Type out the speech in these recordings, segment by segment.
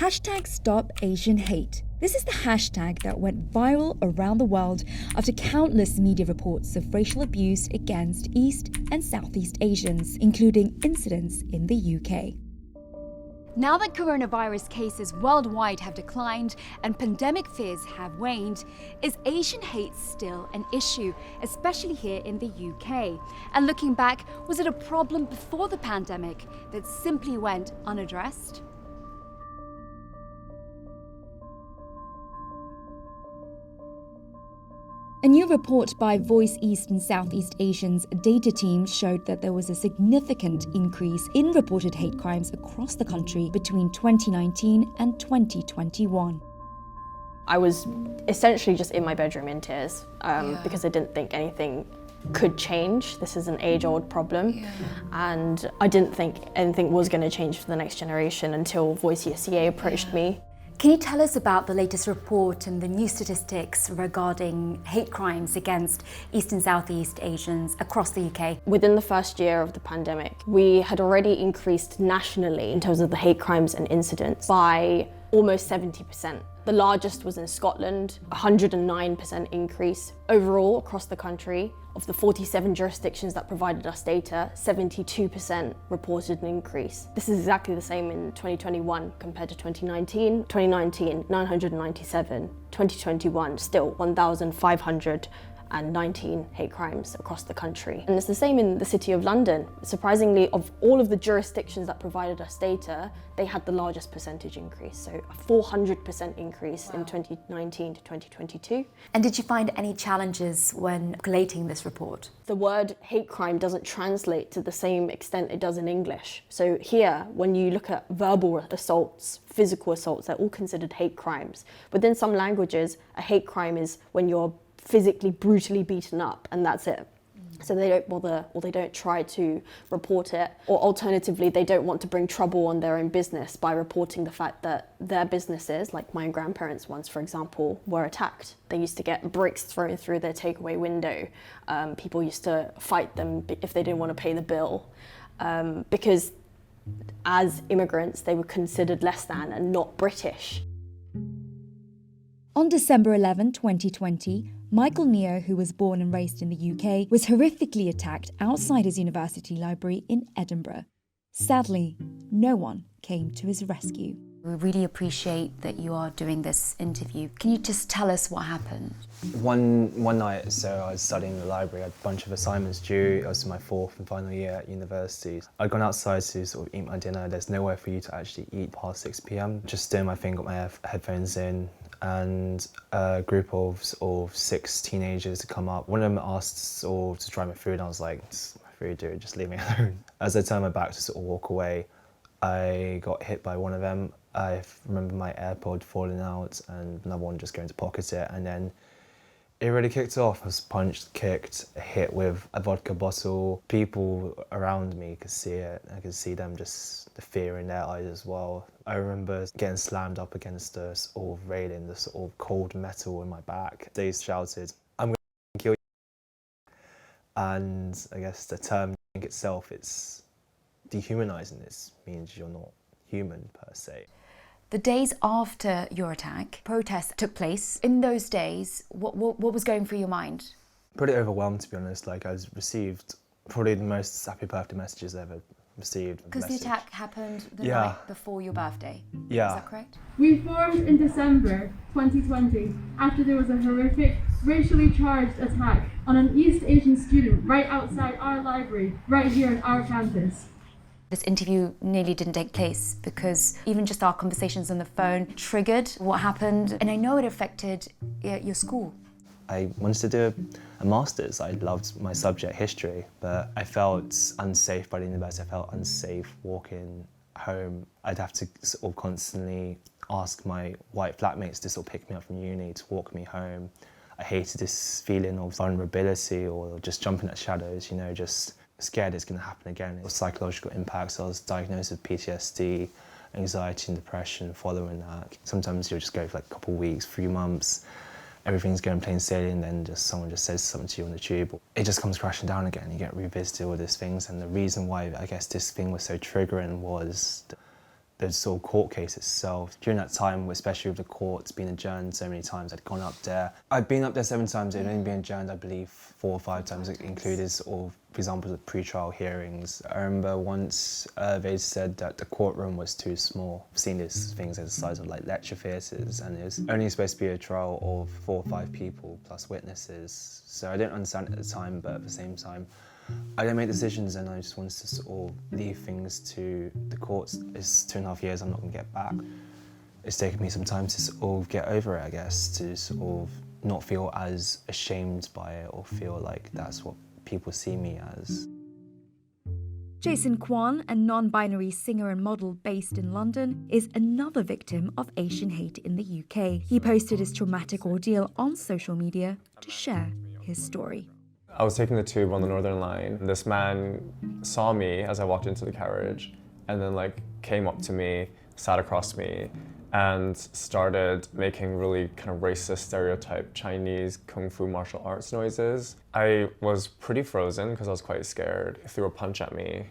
#StopAsianHate. This is the hashtag that went viral around the world after countless media reports of racial abuse against East and Southeast Asians, including incidents in the UK. Now that coronavirus cases worldwide have declined and pandemic fears have waned, is Asian hate still an issue, especially here in the UK? And looking back, was it a problem before the pandemic that simply went unaddressed? A new report by Voice East and Southeast Asians data team showed that there was a significant increase in reported hate crimes across the country between 2019 and 2021. I was essentially just in my bedroom in tears because I didn't think anything could change. This is an age-old problem, and I didn't think anything was going to change for the next generation until Voice ESEA approached me. Can you tell us about the latest report and the new statistics regarding hate crimes against East and Southeast Asians across the UK? Within the first year of the pandemic, we had already increased nationally in terms of the hate crimes and incidents by almost 70%. The largest was in Scotland, 109% increase. Overall, across the country, of the 47 jurisdictions that provided us data, 72% reported an increase. This is exactly the same in 2021 compared to 2019. 2019, 997. 2021, still 1,519 hate crimes across the country. And it's the same in the City of London. Surprisingly, of all of the jurisdictions that provided us data, they had the largest percentage increase. So a 400% increase in 2019 to 2022. And did you find any challenges when collating this report? The word hate crime doesn't translate to the same extent it does in English. So here, when you look at verbal assaults, physical assaults, they're all considered hate crimes. Within some languages, a hate crime is when you're physically brutally beaten up, and that's it. So they don't bother, or they don't try to report it, or alternatively they don't want to bring trouble on their own business by reporting the fact that their businesses, like my grandparents once for example, were attacked. They used to get bricks thrown through their takeaway window. People used to fight them if they didn't want to pay the bill, because as immigrants they were considered less than and not British. On December 11, 2020, Michael Nio, who was born and raised in the UK, was horrifically attacked outside his university library in Edinburgh. Sadly, no one came to his rescue. We really appreciate that you are doing this interview. Can you just tell us what happened? One night, so I was studying in the library, I had a bunch of assignments due. I was in my fourth and final year at university. I'd gone outside to sort of eat my dinner. There's nowhere for you to actually eat past 6 p.m. Just doing my thing, got my headphones in, and a group of sort of 6 teenagers to come up. One of them asked to try my food, and I was like, "It's my food, dude, just leave me alone." As I turned my back to sort of walk away, I got hit by one of them. I remember my AirPod falling out and another one just going to pocket it, and then it really kicked off. I was punched, kicked, hit with a vodka bottle. People around me could see it. I could see them, just the fear in their eyes as well. I remember getting slammed up against the sort of railing, the sort of cold metal in my back. They shouted, "I'm going to kill you." And I guess the term itself, it's dehumanizing. It means you're not human per se. The days after your attack, protests took place. In those days, what was going through your mind? Pretty overwhelmed, to be honest. Like, I received probably the most happy birthday messages I ever received. Because the attack happened the night before your birthday. Yeah. Is that correct? We formed in December 2020 after there was a horrific, racially charged attack on an East Asian student right outside our library, right here on our campus. This interview nearly didn't take place because even just our conversations on the phone triggered what happened, and I know it affected your school. I wanted to do a master's. I loved my subject, history, but I felt unsafe by the university. I felt unsafe walking home. I'd have to sort of constantly ask my white flatmates to sort of pick me up from uni, to walk me home. I hated this feeling of vulnerability or just jumping at shadows, you know, just scared it's going to happen again. It was psychological impacts. I was diagnosed with PTSD, anxiety and depression following that. Sometimes you'll just go for like a couple of weeks, 3 months, everything's going plain sailing, and then just someone just says something to you on the tube. It just comes crashing down again. You get revisited all these things, and the reason why I guess this thing was so triggering was the sort of court case itself. During that time, especially with the courts being adjourned so many times, I'd gone up there. I'd been up there 7 times, it'd only been adjourned, I believe, 4 or 5 times, it included sort of, for example, the pre-trial hearings. I remember once they said that the courtroom was too small. I've seen these things as the size of like lecture theatres, and it was only supposed to be a trial of 4 or 5 people plus witnesses. So I didn't understand it at the time, but at the same time, I didn't make decisions, and I just wanted to sort of leave things to the courts. It's 2.5 years I'm not going to get back. It's taken me some time to sort of get over it, I guess, to sort of not feel as ashamed by it or feel like that's what people see me as. Jason Kwan, a non-binary singer and model based in London, is another victim of Asian hate in the UK. He posted his traumatic ordeal on social media to share his story. I was taking the tube on the Northern Line. This man saw me as I walked into the carriage and then came up to me, sat across me, and started making really kind of racist stereotype Chinese kung fu martial arts noises. I was pretty frozen because I was quite scared. He threw a punch at me,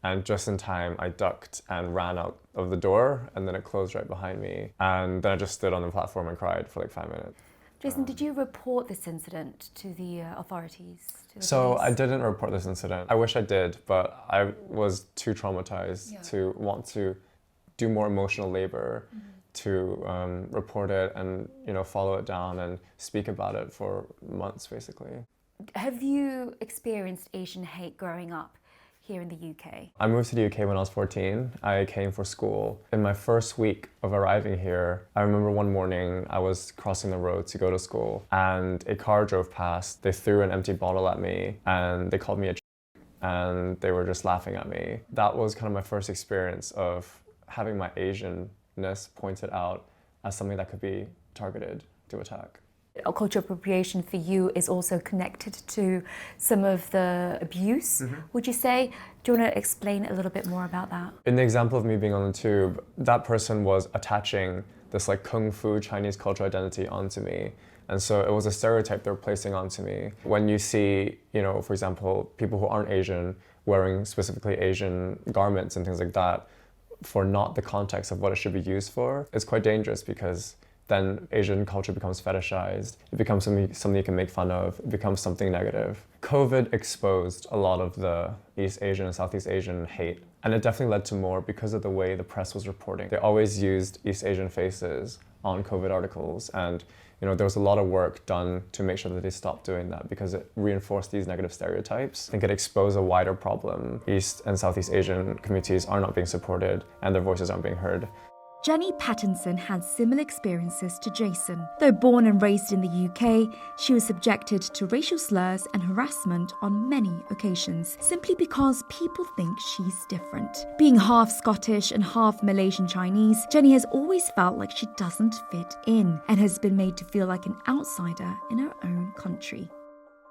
and just in time I ducked and ran out of the door, and then it closed right behind me. And then I just stood on the platform and cried for 5 minutes. Jason, did you report this incident to the authorities? So I didn't report this incident. I wish I did, but I was too traumatized to want to do more emotional labor to report it and follow it down and speak about it for months, basically. Have you experienced Asian hate growing up here in the UK? I moved to the UK when I was 14. I came for school. In my first week of arriving here, I remember one morning I was crossing the road to go to school and a car drove past. They threw an empty bottle at me and they called me a and they were just laughing at me. That was kind of my first experience of having my Asianness pointed out as something that could be targeted to attack. Cultural appropriation for you is also connected to some of the abuse, would you say? Do you want to explain a little bit more about that? In the example of me being on the tube, that person was attaching this kung fu Chinese cultural identity onto me. And so it was a stereotype they were placing onto me. When you see, for example, people who aren't Asian wearing specifically Asian garments and things like that for not the context of what it should be used for, it's quite dangerous because then Asian culture becomes fetishized. It becomes something you can make fun of. It becomes something negative. COVID exposed a lot of the East Asian and Southeast Asian hate. And it definitely led to more because of the way the press was reporting. They always used East Asian faces on COVID articles. And there was a lot of work done to make sure that they stopped doing that because it reinforced these negative stereotypes. I think it exposed a wider problem. East and Southeast Asian communities are not being supported and their voices aren't being heard. Jenny Pattinson had similar experiences to Jason. Though born and raised in the UK, she was subjected to racial slurs and harassment on many occasions, simply because people think she's different. Being half Scottish and half Malaysian Chinese, Jenny has always felt like she doesn't fit in and has been made to feel like an outsider in her own country.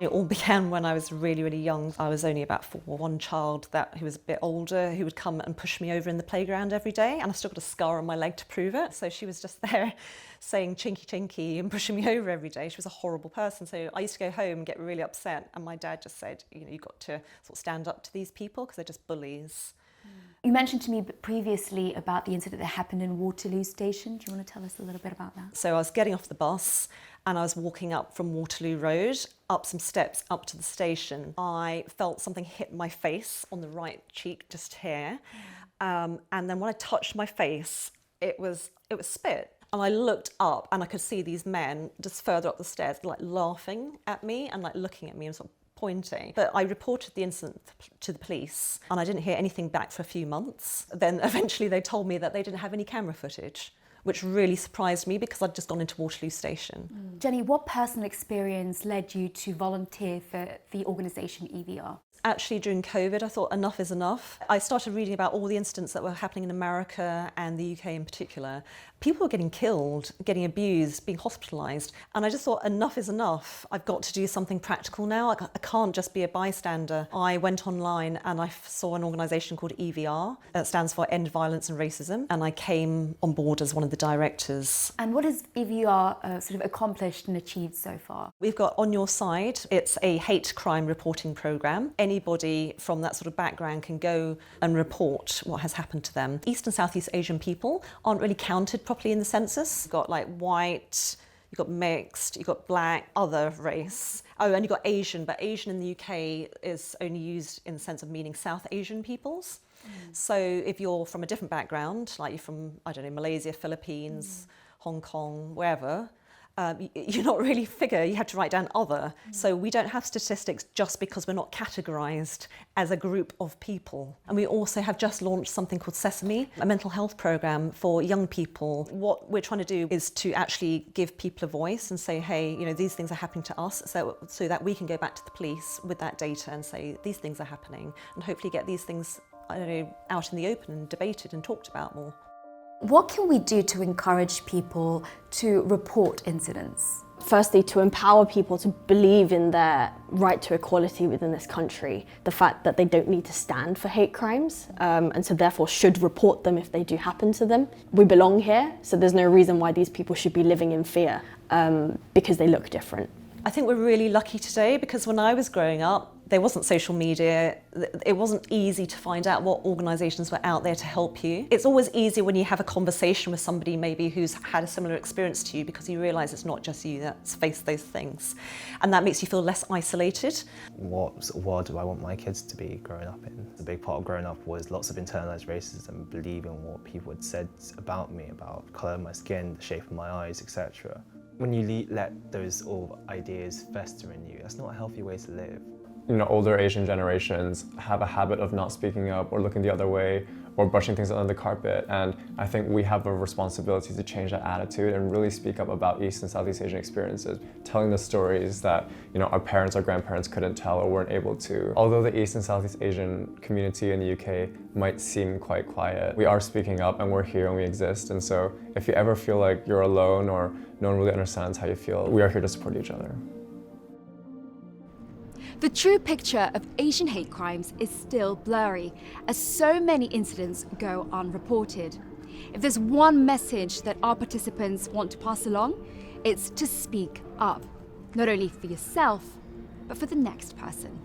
It all began when I was really, really young. I was only about 4. One child who was a bit older who would come and push me over in the playground every day, and I still got a scar on my leg to prove it. So she was just there saying chinky chinky and pushing me over every day. She was a horrible person. So I used to go home and get really upset, and my dad just said, you've got to sort of stand up to these people because they're just bullies. You mentioned to me previously about the incident that happened in Waterloo Station. Do you want to tell us a little bit about that? So I was getting off the bus and I was walking up from Waterloo Road, up some steps up to the station. I felt something hit my face on the right cheek, just here. And then when I touched my face, it was spit. And I looked up and I could see these men just further up the stairs, laughing at me and looking at me and sort of pointing. But I reported the incident to the police and I didn't hear anything back for a few months. Then eventually they told me that they didn't have any camera footage, which really surprised me because I'd just gone into Waterloo Station. Jenny, what personal experience led you to volunteer for the organisation EVR? Actually, during COVID, I thought enough is enough. I started reading about all the incidents that were happening in America and the UK in particular. People were getting killed, getting abused, being hospitalised. And I just thought enough is enough. I've got to do something practical now. I can't just be a bystander. I went online and I saw an organisation called EVR. That stands for End Violence and Racism. And I came on board as one of the directors. And what has EVR sort of accomplished and achieved so far? We've got On Your Side. It's a hate crime reporting programme. Any anybody from that sort of background can go and report what has happened to them. East and Southeast Asian people aren't really counted properly in the census. You've got like white, you've got mixed, you've got black, other race. Oh, and you've got Asian, but Asian in the UK is only used in the sense of meaning South Asian peoples. So if you're from a different background, like you're from, I don't know, Malaysia, Philippines, Hong Kong, wherever, you're not really you have to write down other. So we don't have statistics just because we're not categorised as a group of people. And we also have just launched something called Sesame, a mental health programme for young people. What we're trying to do is to actually give people a voice and say, hey, you know, these things are happening to us, so that we can go back to the police with that data and say, these things are happening, and hopefully get these things, I don't know, out in the open and debated and talked about more. What can we do to encourage people to report incidents? Firstly, to empower people to believe in their right to equality within this country, the fact that they don't need to stand for hate crimes, and so therefore should report them if they do happen to them. We belong here, so there's no reason why these people should be living in fear because they look different. I think we're really lucky today because when I was growing up, there wasn't social media. It wasn't easy to find out what organisations were out there to help you. It's always easier when you have a conversation with somebody maybe who's had a similar experience to you because you realise it's not just you that's faced those things. And that makes you feel less isolated. What sort of world do I want my kids to be growing up in? A big part of growing up was lots of internalised racism, believing what people had said about me, about the colour of my skin, the shape of my eyes, etc. When you let those all ideas fester in you, that's not a healthy way to live. You know, older Asian generations have a habit of not speaking up or looking the other way or brushing things under the carpet, and I think we have a responsibility to change that attitude and really speak up about East and Southeast Asian experiences, telling the stories that, you know, our parents or grandparents couldn't tell or weren't able to. Although the East and Southeast Asian community in the UK might seem quite quiet, we are speaking up and we're here and we exist, and so if you ever feel like you're alone or no one really understands how you feel, we are here to support each other. The true picture of Asian hate crimes is still blurry, as so many incidents go unreported. If there's one message that our participants want to pass along, it's to speak up, not only for yourself, but for the next person.